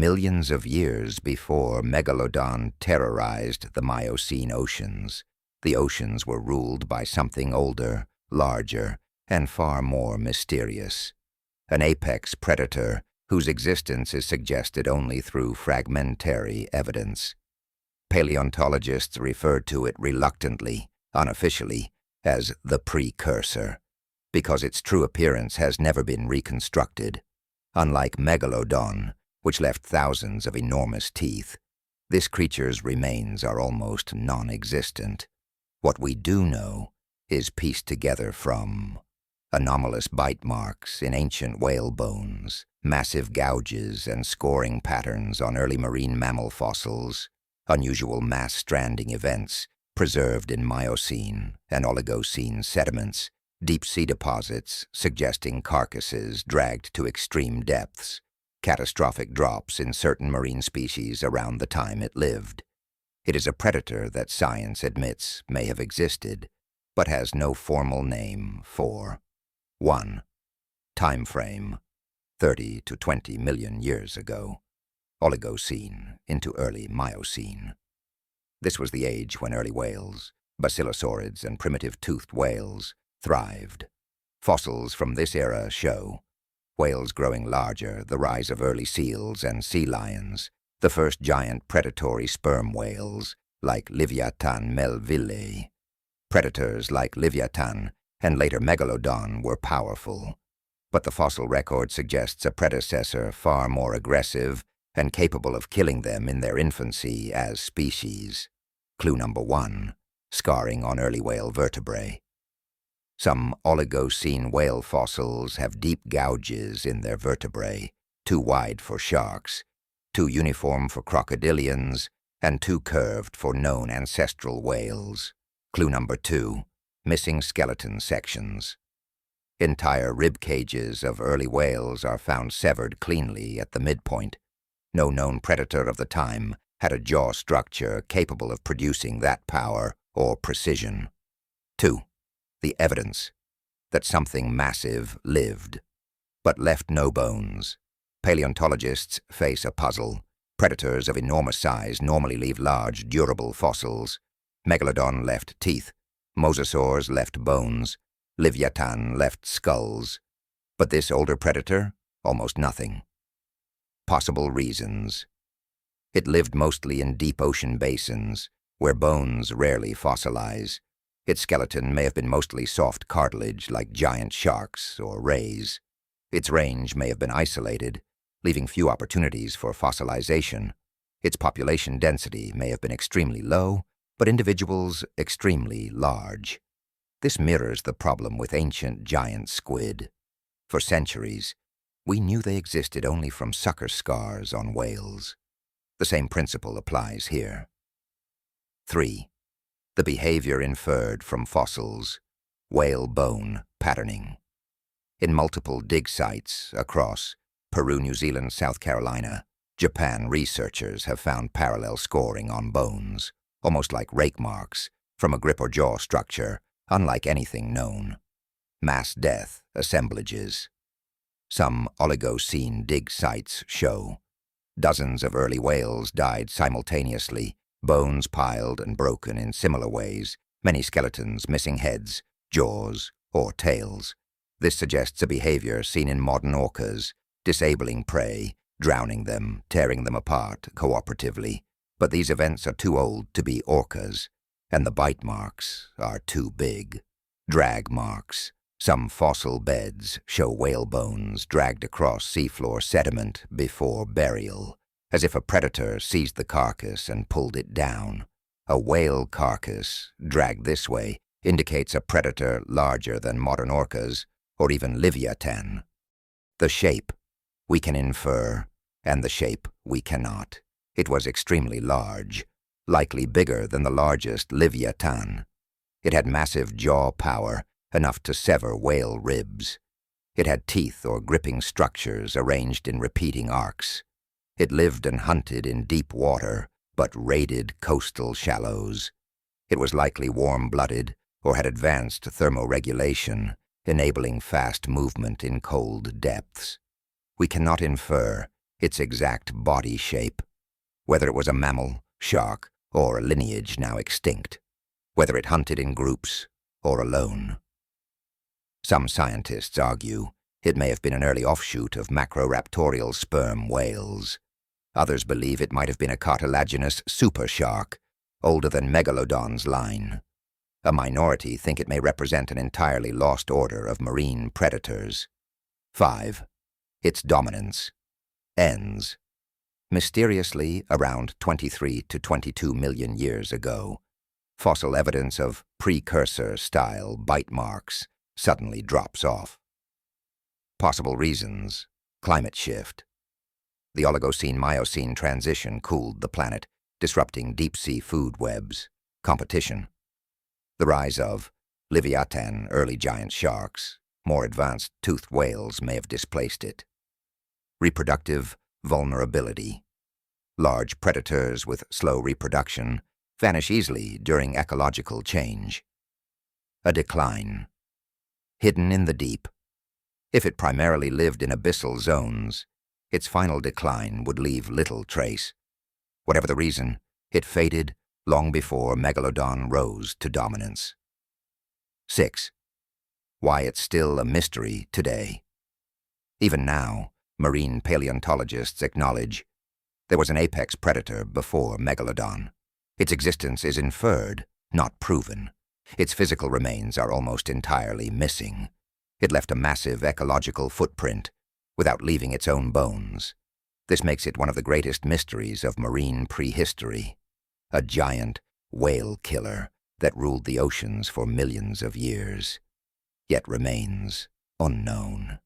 millions of years before Megalodon terrorized the Miocene oceans, the oceans were ruled by something older, larger, and far more mysterious. An apex predator whose existence is suggested only through fragmentary evidence. Paleontologists refer to it reluctantly, unofficially, as the precursor, because its true appearance has never been reconstructed. Unlike Megalodon, which left thousands of enormous teeth, this creature's remains are almost non-existent. What we do know is pieced together from anomalous bite marks in ancient whale bones, massive gouges and scoring patterns on early marine mammal fossils, unusual mass stranding events preserved in Miocene and Oligocene sediments, deep-sea deposits suggesting carcasses dragged to extreme depths, catastrophic drops in certain marine species around the time it lived. It is a predator that science admits may have existed, but has no formal name for 1. Time frame: 30 to 20 million years ago, Oligocene into early Miocene. This was the age when early whales, basilosaurids and primitive toothed whales, thrived. Fossils from this era show whales growing larger, the rise of early seals and sea lions, the first giant predatory sperm whales like Leviathan melville. Predators like Leviathan and later Megalodon were powerful, but the fossil record suggests a predecessor far more aggressive and capable of killing them in their infancy as species. Clue number 1, scarring on early whale vertebrae. Some Oligocene whale fossils have deep gouges in their vertebrae, too wide for sharks, too uniform for crocodilians, and too curved for known ancestral whales. Clue number 2, missing skeleton sections. Entire rib cages of early whales are found severed cleanly at the midpoint. No known predator of the time had a jaw structure capable of producing that power or precision. 2. The evidence that something massive lived, but left no bones. Paleontologists face a puzzle. Predators of enormous size normally leave large, durable fossils. Megalodon left teeth, mosasaurs left bones, Leviathan left skulls. But this older predator, almost nothing. Possible reasons. It lived mostly in deep ocean basins, where bones rarely fossilize. Its skeleton may have been mostly soft cartilage like giant sharks or rays. Its range may have been isolated, leaving few opportunities for fossilization. Its population density may have been extremely low, but individuals extremely large. This mirrors the problem with ancient giant squid. For centuries, we knew they existed only from sucker scars on whales. The same principle applies here. 3. The behavior inferred from fossils: whale bone patterning. In multiple dig sites across Peru, New Zealand, South Carolina, Japan, researchers have found parallel scoring on bones, almost like rake marks, from a grip or jaw structure, unlike anything known. Mass death assemblages. Some Oligocene dig sites show dozens of early whales died simultaneously, bones piled and broken in similar ways, many skeletons missing heads, jaws, or tails. This suggests a behavior seen in modern orcas, disabling prey, drowning them, tearing them apart cooperatively. But these events are too old to be orcas, and the bite marks are too big. Drag marks. Some fossil beds show whale bones dragged across seafloor sediment before burial, as if a predator seized the carcass and pulled it down. A whale carcass, dragged this way, indicates a predator larger than modern orcas, or even Leviathan. The shape we can infer, and the shape we cannot. It was extremely large, likely bigger than the largest Leviathan. It had massive jaw power, enough to sever whale ribs. It had teeth or gripping structures arranged in repeating arcs. It lived and hunted in deep water, but raided coastal shallows. It was likely warm-blooded or had advanced thermoregulation, enabling fast movement in cold depths. We cannot infer, its exact body shape, whether it was a mammal, shark, or a lineage now extinct, whether it hunted in groups or alone. Some scientists argue it may have been an early offshoot of macroraptorial sperm whales. Others believe it might have been a cartilaginous super shark, older than Megalodon's line. A minority think it may represent an entirely lost order of marine predators. 5. Its dominance ends mysteriously around 23 to 22 million years ago. Fossil evidence of precursor-style bite marks suddenly drops off. Possible reasons: climate shift. The Oligocene-Miocene transition cooled the planet, disrupting deep-sea food webs. Competition. The rise of Leviathan, early giant sharks. More advanced toothed whales may have displaced it. Reproductive vulnerability. Large predators with slow reproduction vanish easily during ecological change. A decline. Hidden in the deep. If it primarily lived in abyssal zones, its final decline would leave little trace. Whatever the reason, it faded long before Megalodon rose to dominance. 6. Why it's still a mystery today. Even now, marine paleontologists acknowledge there was an apex predator before Megalodon. Its existence is inferred, not proven. Its physical remains are almost entirely missing. It left a massive ecological footprint without leaving its own bones. This makes it one of the greatest mysteries of marine prehistory. A giant whale killer that ruled the oceans for millions of years, yet remains unknown.